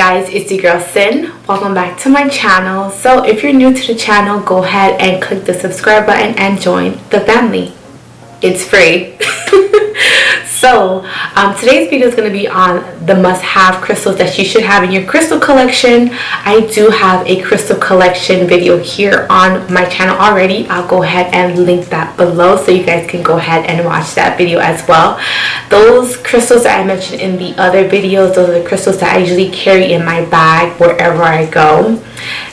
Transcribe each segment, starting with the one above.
guys, it's your girl Sin. Welcome back to my channel. So if you're new to the channel, go ahead and click the subscribe button and join the family. It's free. So today's video is going to be on the must-have crystals that you should have in your crystal collection. I do have a crystal collection video here on my channel already. I'll go ahead and link that below so you guys can go ahead and watch that video as well. Those crystals that I mentioned in the other videos, those are the crystals that I usually carry in my bag wherever I go.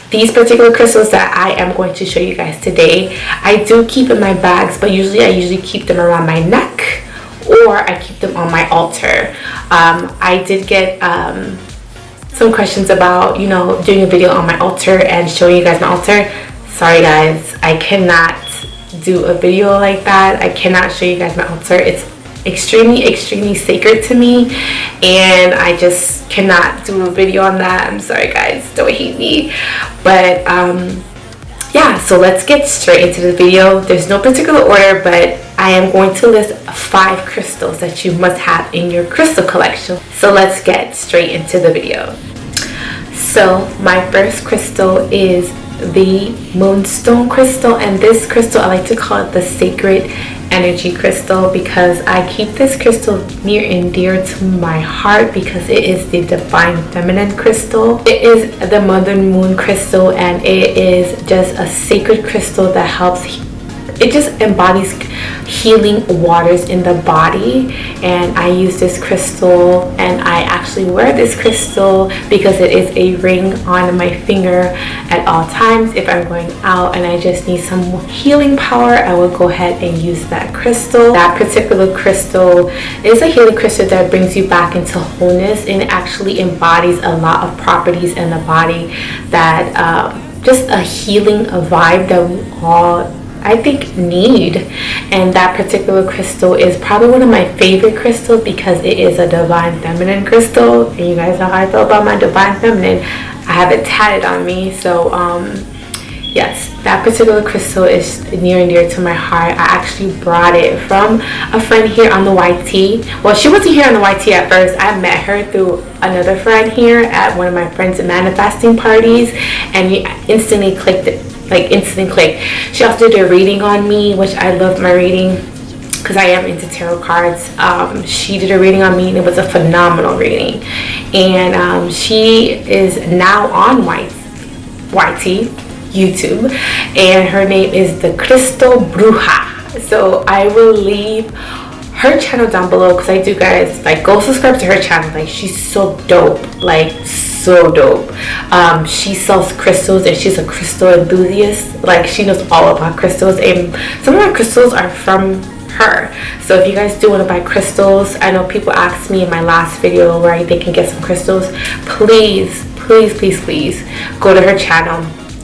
These particular crystals that I am going to show you guys today, I do keep in my bags, but usually keep them around my neck, or I keep them on my altar. I did get some questions about, doing a video on my altar and showing you guys my altar. Sorry guys, I cannot do a video like that. I cannot show you guys my altar. It's extremely sacred to me, and I just cannot do a video on that. I'm sorry guys, don't hate me. But yeah, so let's get straight into the video. There's no particular order, but I am going to list 5 crystals that you must have in your crystal collection. So let's get straight into the video. So my first crystal is the Moonstone crystal, and this crystal I like to call it the sacred energy crystal because I keep this crystal near and dear to my heart because it is the divine feminine crystal. It is the mother moon crystal, and it is just a sacred crystal that helps. It just embodies healing waters in the body, and I use this crystal, and I actually wear this crystal because it is a ring on my finger at all times. If I'm going out and I just need some healing power, I will go ahead and use that crystal. That particular crystal is a healing crystal that brings you back into wholeness, and it actually embodies a lot of properties in the body that just a healing vibe that we all, I think, need. And that particular crystal is probably one of my favorite crystals because it is a divine feminine crystal, and you guys know how I feel about my divine feminine. I have it tatted on me. So yes, that particular crystal is near and dear to my heart. I actually brought it from a friend here on the YT. Well, she wasn't here on the YT at first. I met her through another friend here at one of my friends' manifesting parties, and we instantly clicked it. Instant click. She also did a reading on me, which I loved my reading because I am into tarot cards. She did a reading on me, and it was a phenomenal reading. And she is now on YT YouTube, and her name is the Crystal Bruja. So I will leave her channel down below because I do, guys, go subscribe to her channel. She's so dope, so dope. She sells crystals, and she's a crystal enthusiast. She knows all about crystals, and some of my crystals are from her. So if you guys do want to buy crystals, I know people asked me in my last video where they can get some crystals. Please go to her channel,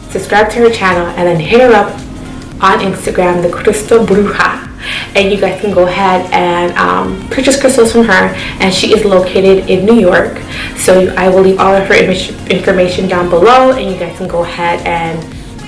subscribe to her channel, and then hit her up on Instagram, the Crystal Bruja, and you guys can go ahead and purchase crystals from her. And she is located in New York, so I will leave all of her information down below, and you guys can go ahead and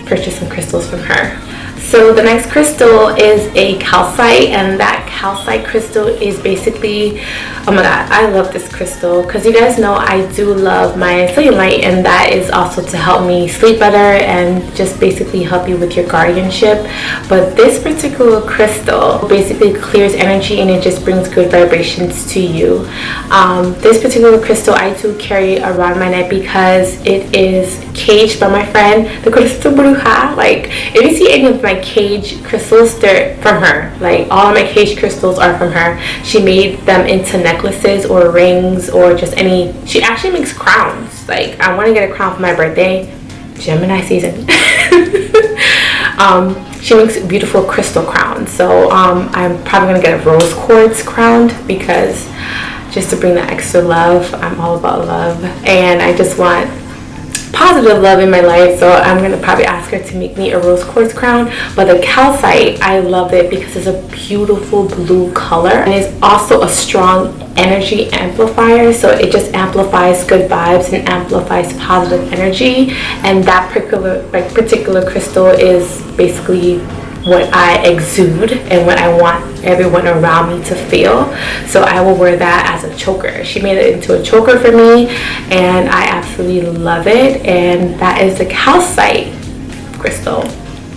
purchase some crystals from her. So the next crystal is a calcite, and that calcite crystal is basically, oh my god, I love this crystal because you guys know I do love my selenite, and that is also to help me sleep better and just basically help you with your guardianship. But this particular crystal basically clears energy, and it just brings good vibrations to you. This particular crystal I do carry around my neck because it is caged by my friend, the Crystal Bruja. If you see any of my cage crystals, they're from her. All of my cage crystals are from her. She made them into necklaces or rings or just any. She actually makes crowns. I want to get a crown for my birthday, Gemini season. She makes beautiful crystal crowns. So I'm probably gonna get a rose quartz crown because just to bring that extra love. I'm all about love, and I just want positive love in my life, so I'm gonna probably ask her to make me a rose quartz crown. But the calcite, I love it because it's a beautiful blue color, and it's also a strong energy amplifier, so it just amplifies good vibes and amplifies positive energy. And that particular crystal is basically what I exude and what I want everyone around me to feel. So I will wear that as a choker. She made it into a choker for me, and I absolutely love it. And that is the calcite crystal.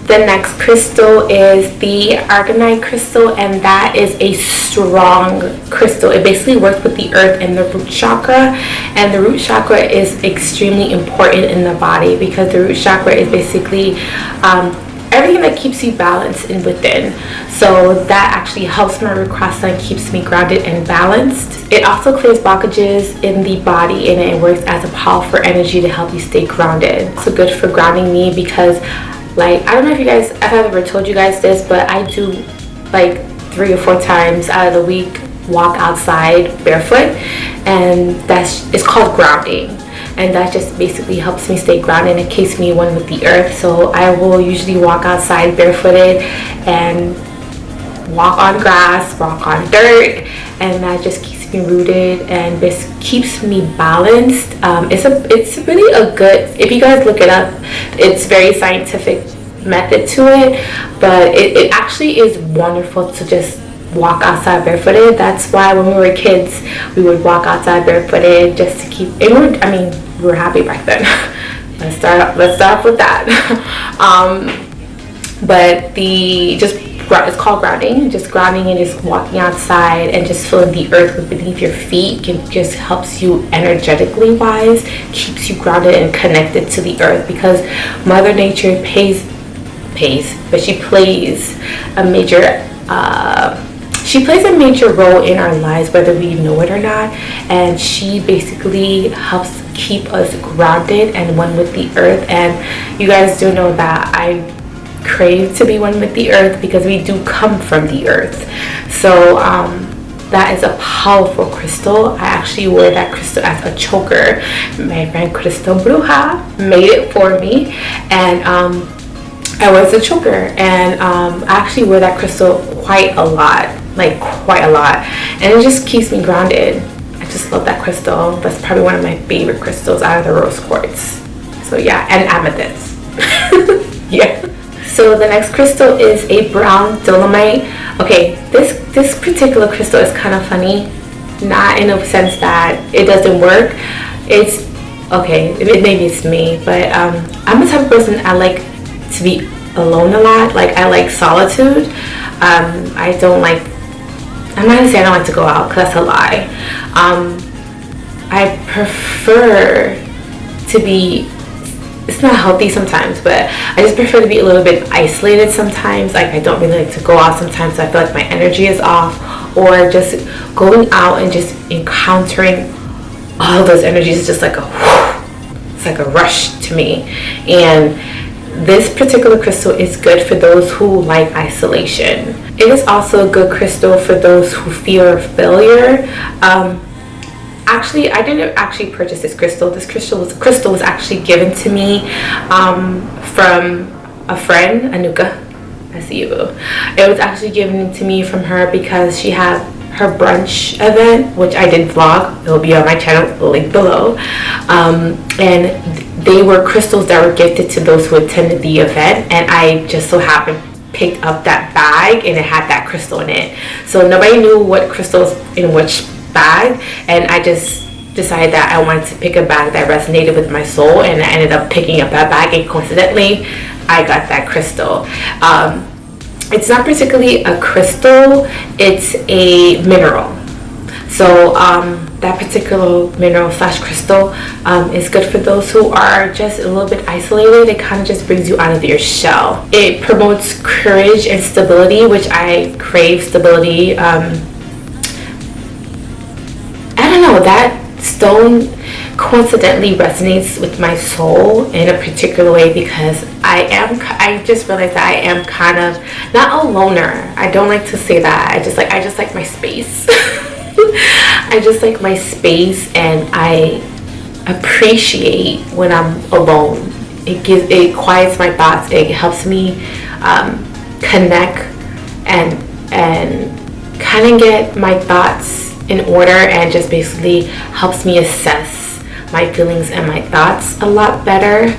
The next crystal is the Argonite crystal, and that is a strong crystal. It basically works with the earth and the root chakra, and the root chakra is extremely important in the body because the root chakra is basically everything that keeps you balanced and within. So that actually helps my root cross sign, keeps me grounded and balanced. It also clears blockages in the body, and it works as a powerful energy to help you stay grounded. It's so good for grounding me because, like, I don't know if I've ever told you guys this, but I do like 3 or 4 times out of the week walk outside barefoot, and it's called grounding, and that just basically helps me stay grounded and keeps me one with the earth. So I will usually walk outside barefooted and walk on grass, walk on dirt, and that just keeps me rooted and just keeps me balanced. It's really a good, if you guys look it up, it's very scientific method to it, but it actually is wonderful to just walk outside barefooted. That's why when we were kids, we would walk outside barefooted just to keep, and we were happy back then. let's start off with that. But it's called grounding. Just grounding and just walking outside and just feeling the earth beneath your feet just helps you energetically wise, keeps you grounded and connected to the earth, because Mother Nature but she plays a major role in our lives, whether we know it or not, and she basically helps keep us grounded and one with the earth. And you guys do know that I crave to be one with the earth because we do come from the earth. So that is a powerful crystal. I actually wore that crystal as a choker. My friend Crystal Bruja made it for me, and I was a choker, and I actually wear that crystal quite a lot, and it just keeps me grounded. I just love that crystal. That's probably one of my favorite crystals out of the rose quartz. So yeah, and amethyst. Yeah. So the next crystal is a brown dolomite. Okay, this particular crystal is kind of funny, not in a sense that it doesn't work. It's okay, maybe it's me, but I'm the type of person, I like to be alone a lot. Like, I like solitude. I'm not gonna say I don't like to go out, because that's a lie. I prefer to be, it's not healthy sometimes, but I just prefer to be a little bit isolated sometimes. Like, I don't really like to go out sometimes, so I feel like my energy is off, or just going out and just encountering all those energies is just like it's like a rush to me. And this particular crystal is good for those who like isolation. It is also a good crystal for those who fear failure. Actually, I didn't actually purchase this crystal. This crystal was actually given to me from a friend, Anuka. I see you, boo. It was actually given to me from her because she had her brunch event, which I did vlog. It will be on my channel, link below. And they were crystals that were gifted to those who attended the event, and I just so happened picked up that bag and it had that crystal in it. So nobody knew what crystals in which bag, and I just decided that I wanted to pick a bag that resonated with my soul, and I ended up picking up that bag, and coincidentally I got that crystal. It's not particularly a crystal, it's a mineral. So that particular mineral / crystal is good for those who are just a little bit isolated. It kind of just brings you out of your shell. It promotes courage and stability, which I crave stability. I don't know, that stone coincidentally resonates with my soul in a particular way, because I just realized that I am kind of not a loner. I don't like to say that. I just like my space. I just like my space, and I appreciate when I'm alone. It quiets my thoughts. It helps me connect and kind of get my thoughts in order, and just basically helps me assess my feelings and my thoughts a lot better,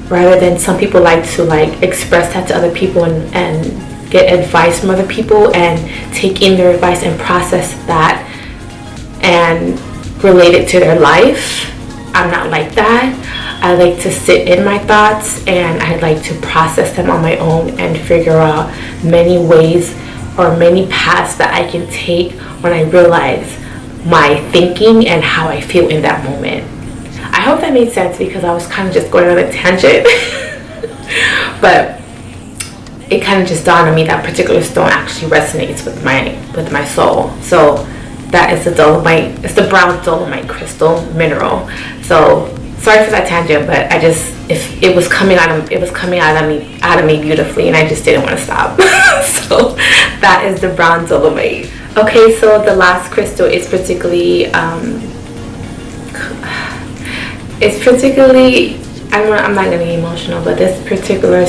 rather than some people like to express that to other people and get advice from other people and take in their advice and process that and relate it to their life. I'm not like that. I like to sit in my thoughts and I like to process them on my own and figure out many ways or many paths that I can take when I realize my thinking and how I feel in that moment. I hope that made sense because I was kind of just going on a tangent. But it kind of just dawned on me that particular stone actually resonates with my soul. So that is the dolomite. It's the brown dolomite crystal mineral. So sorry for that tangent, but it was coming out of me beautifully, and I just didn't want to stop. So that is the brown dolomite. Okay, so the last crystal is particularly I'm not gonna get emotional, but this particular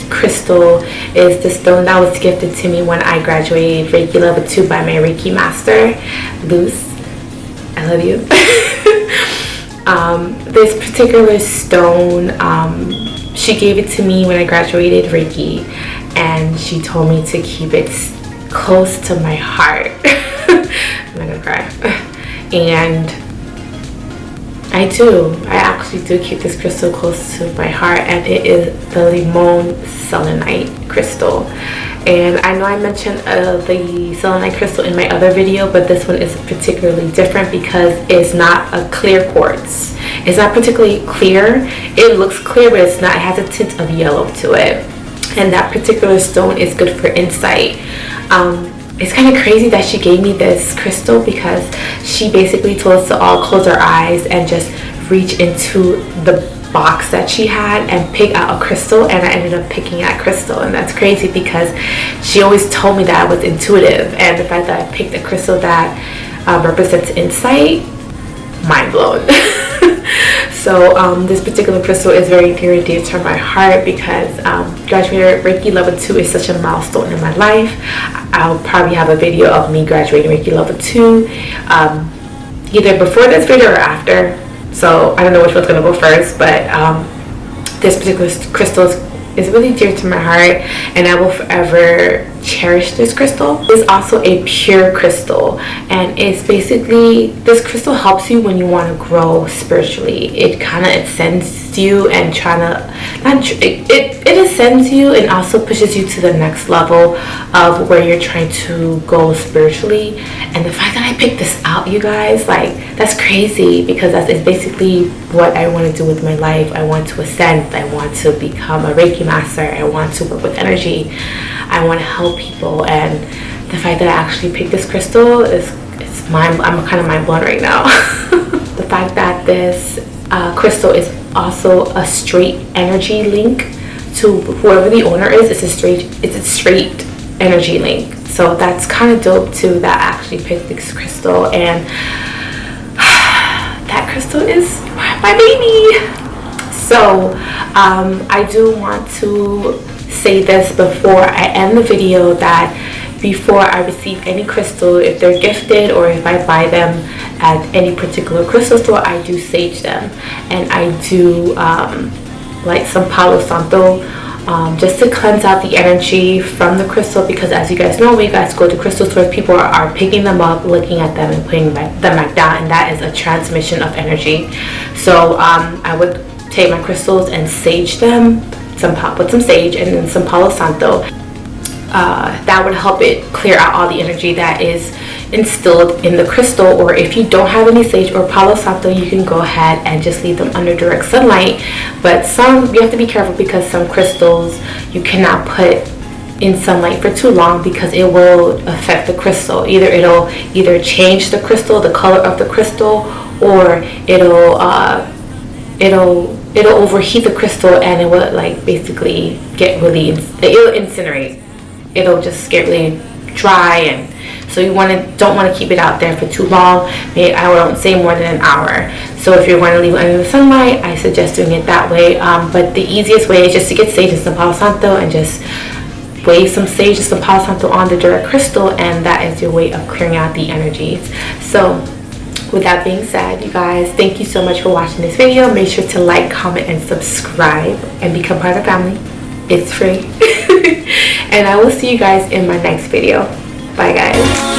crystal is the stone that was gifted to me when I graduated Reiki level 2 by my Reiki master, Luz. I love you. This particular stone, she gave it to me when I graduated Reiki, and she told me to keep it close to my heart. I'm not gonna cry. And I actually do keep this crystal close to my heart, and it is the Ramon Selenite crystal. And I know I mentioned the selenite crystal in my other video, but this one is particularly different because it's not a clear quartz. It's not particularly clear. It looks clear, but it's not. It has a tint of yellow to it. And that particular stone is good for insight. It's kind of crazy that she gave me this crystal because she basically told us to all close our eyes and just reach into the box that she had and pick out a crystal, and I ended up picking that crystal. And that's crazy because she always told me that I was intuitive, and the fact that I picked a crystal that represents insight, mind blown. So this particular crystal is very near and dear to my heart because graduating Reiki level 2 is such a milestone in my life. I'll probably have a video of me graduating Reiki level 2 either before this video or after. So I don't know which one's going to go first, but this particular crystal is really dear to my heart, and I will forever cherish this crystal. It's also a pure crystal, and it's basically, this crystal helps you when you want to grow spiritually. It kind of ascends you and it ascends you and also pushes you to the next level of where you're trying to go spiritually. And the fact that I picked this out, you guys, like, that's crazy because that is basically what I want to do with my life. I want to ascend. I want to become a Reiki master. I want to work with energy. I want to help people, and the fact that I actually picked this crystal I'm kind of mind blown right now. The fact that this crystal is also a straight energy link to whoever the owner is. It's a straight energy link, so that's kind of dope too that I actually picked this crystal, and that crystal is my baby. So I do want to say this before I end the video, that before I receive any crystal, if they're gifted or if I buy them at any particular crystal store, I do sage them, and I do like some Palo Santo just to cleanse out the energy from the crystal, because as you guys know, when you guys go to crystal stores, people are picking them up, looking at them and putting them back down, and that is a transmission of energy. So I would take my crystals and sage them, with some sage and then some Palo Santo. That would help it clear out all the energy that is instilled in the crystal. Or if you don't have any sage or Palo Santo, you can go ahead and just leave them under direct sunlight. But you have to be careful because some crystals you cannot put in sunlight for too long because it will affect the crystal. It'll change the crystal, the color of the crystal, or it'll overheat the crystal, and it will basically it'll incinerate. It'll just get really dry, and so you don't want to keep it out there for too long. Maybe I won't say more than an hour. So if you're going to leave it under the sunlight, I suggest doing it that way. But the easiest way is just to get sage and some Palo Santo and just wave some sage and some Palo Santo on the direct crystal, and that is your way of clearing out the energies. So with that being said, you guys, thank you so much for watching this video. Make sure to like, comment, and subscribe and become part of the family. It's free. And I will see you guys in my next video. Bye guys.